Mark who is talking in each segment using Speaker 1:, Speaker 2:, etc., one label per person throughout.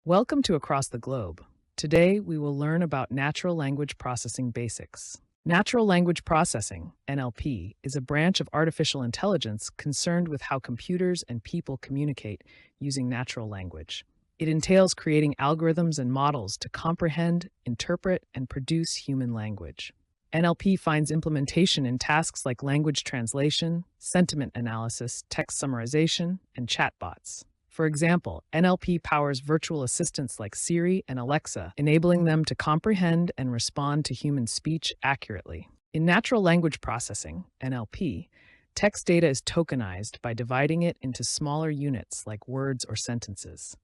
Speaker 1: Welcome to Across the Globe. Today, we will learn about natural language processing basics. Natural language processing, NLP, is a branch of artificial intelligence concerned with how computers and people communicate using natural language. It entails creating algorithms and models to comprehend, interpret, and produce human language. NLP finds implementation in tasks like language translation, sentiment analysis, text summarization, and chatbots. For example, NLP powers virtual assistants like Siri and Alexa, enabling them to comprehend and respond to human speech accurately. In natural language processing, NLP, text data is tokenized by dividing it into smaller units like words or sentences.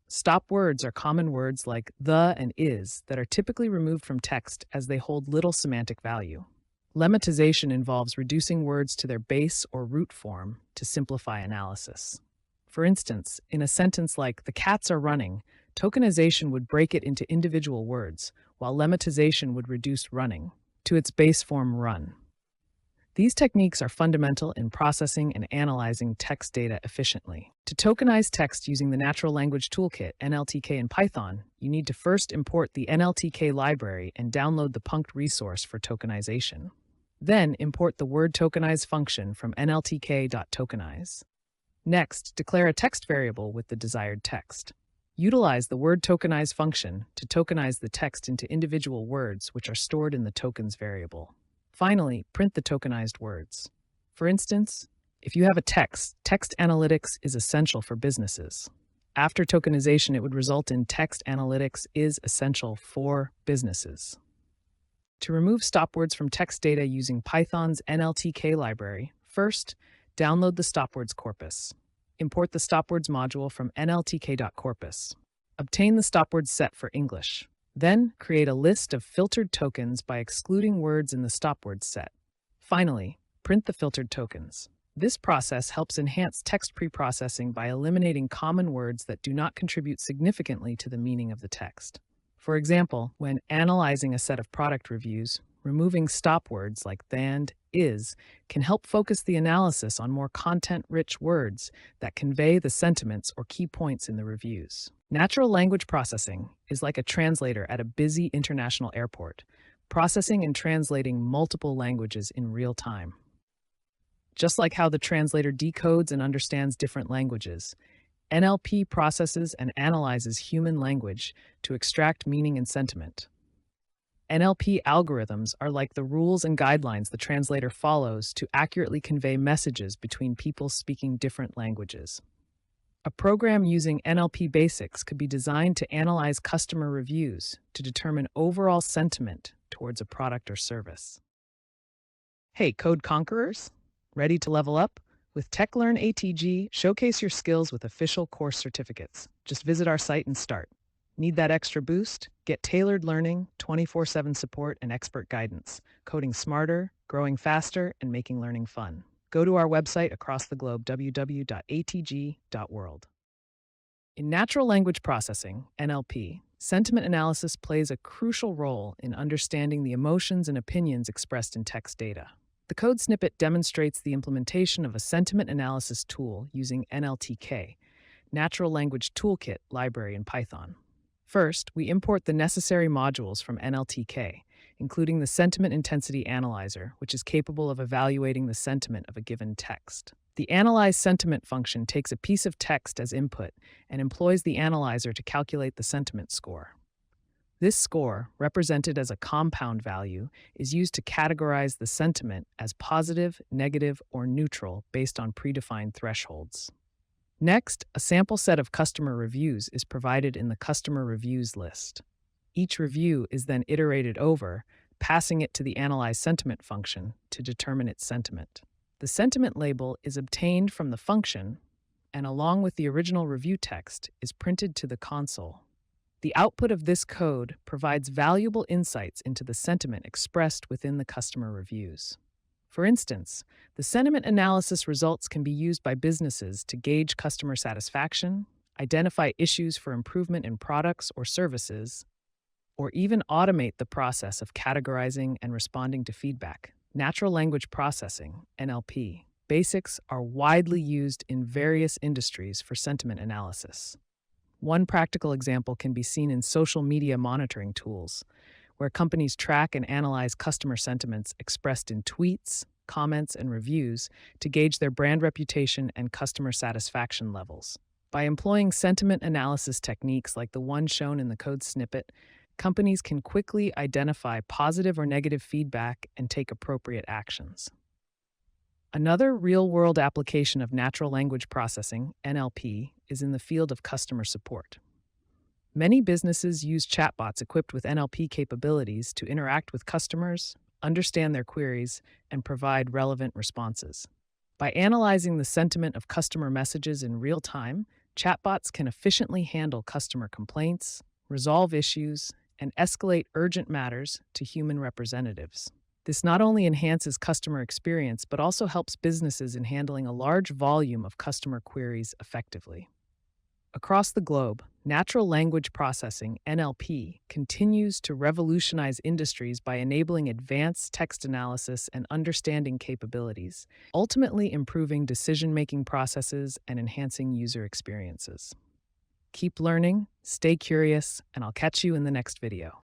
Speaker 1: Stop words are common words like the and is that are typically removed from text as they hold little semantic value. Lemmatization involves reducing words to their base or root form to simplify analysis. For instance, in a sentence like, "The cats are running," tokenization would break it into individual words, while lemmatization would reduce running to its base form run. These techniques are fundamental in processing and analyzing text data efficiently. To tokenize text using the Natural Language Toolkit, NLTK in Python, you need to first import the NLTK library and download the punkt resource for tokenization. Then import the word tokenize function from nltk.tokenize. Next, declare a text variable with the desired text. Utilize the word tokenize function to tokenize the text into individual words which are stored in the tokens variable. Finally, print the tokenized words. For instance, if you have a text analytics is essential for businesses. After tokenization, it would result in text analytics is essential for businesses. To remove stop words from text data using Python's NLTK library, first, download the stopwords corpus. Import the stopwords module from nltk.corpus. Obtain the stopwords set for English. Then, create a list of filtered tokens by excluding words in the stopwords set. Finally, print the filtered tokens. This process helps enhance text preprocessing by eliminating common words that do not contribute significantly to the meaning of the text. For example, when analyzing a set of product reviews, removing stop words like "and," "is" can help focus the analysis on more content-rich words that convey the sentiments or key points in the reviews. Natural language processing is like a translator at a busy international airport, processing and translating multiple languages in real time. Just like how the translator decodes and understands different languages, NLP processes and analyzes human language to extract meaning and sentiment. NLP algorithms are like the rules and guidelines the translator follows to accurately convey messages between people speaking different languages. A program using NLP basics could be designed to analyze customer reviews to determine overall sentiment towards a product or service. Hey, code conquerors! Ready to level up? With TechLearn ATG, showcase your skills with official course certificates. Just visit our site and start. Need that extra boost? Get tailored learning, 24/7 support, and expert guidance. Coding smarter, growing faster, and making learning fun. Go to our website across the globe, www.atg.world. In natural language processing, NLP, sentiment analysis plays a crucial role in understanding the emotions and opinions expressed in text data. The code snippet demonstrates the implementation of a sentiment analysis tool using NLTK, Natural Language Toolkit library in Python. First, we import the necessary modules from NLTK, including the Sentiment Intensity Analyzer, which is capable of evaluating the sentiment of a given text. The Analyze Sentiment function takes a piece of text as input and employs the analyzer to calculate the sentiment score. This score, represented as a compound value, is used to categorize the sentiment as positive, negative, or neutral based on predefined thresholds. Next, a sample set of customer reviews is provided in the customer reviews list. Each review is then iterated over, passing it to the Analyze Sentiment function to determine its sentiment. The sentiment label is obtained from the function and, along with the original review text, is printed to the console. The output of this code provides valuable insights into the sentiment expressed within the customer reviews. For instance, the sentiment analysis results can be used by businesses to gauge customer satisfaction, identify issues for improvement in products or services, or even automate the process of categorizing and responding to feedback. Natural language processing, NLP, basics are widely used in various industries for sentiment analysis. One practical example can be seen in social media monitoring tools, where companies track and analyze customer sentiments expressed in tweets, comments, and reviews to gauge their brand reputation and customer satisfaction levels. By employing sentiment analysis techniques like the one shown in the code snippet, companies can quickly identify positive or negative feedback and take appropriate actions. Another real-world application of natural language processing, NLP, is in the field of customer support. Many businesses use chatbots equipped with NLP capabilities to interact with customers, understand their queries, and provide relevant responses. By analyzing the sentiment of customer messages in real time, chatbots can efficiently handle customer complaints, resolve issues, and escalate urgent matters to human representatives. This not only enhances customer experience, but also helps businesses in handling a large volume of customer queries effectively. Across the globe, natural language processing, NLP, continues to revolutionize industries by enabling advanced text analysis and understanding capabilities, ultimately improving decision-making processes and enhancing user experiences. Keep learning, stay curious, and I'll catch you in the next video.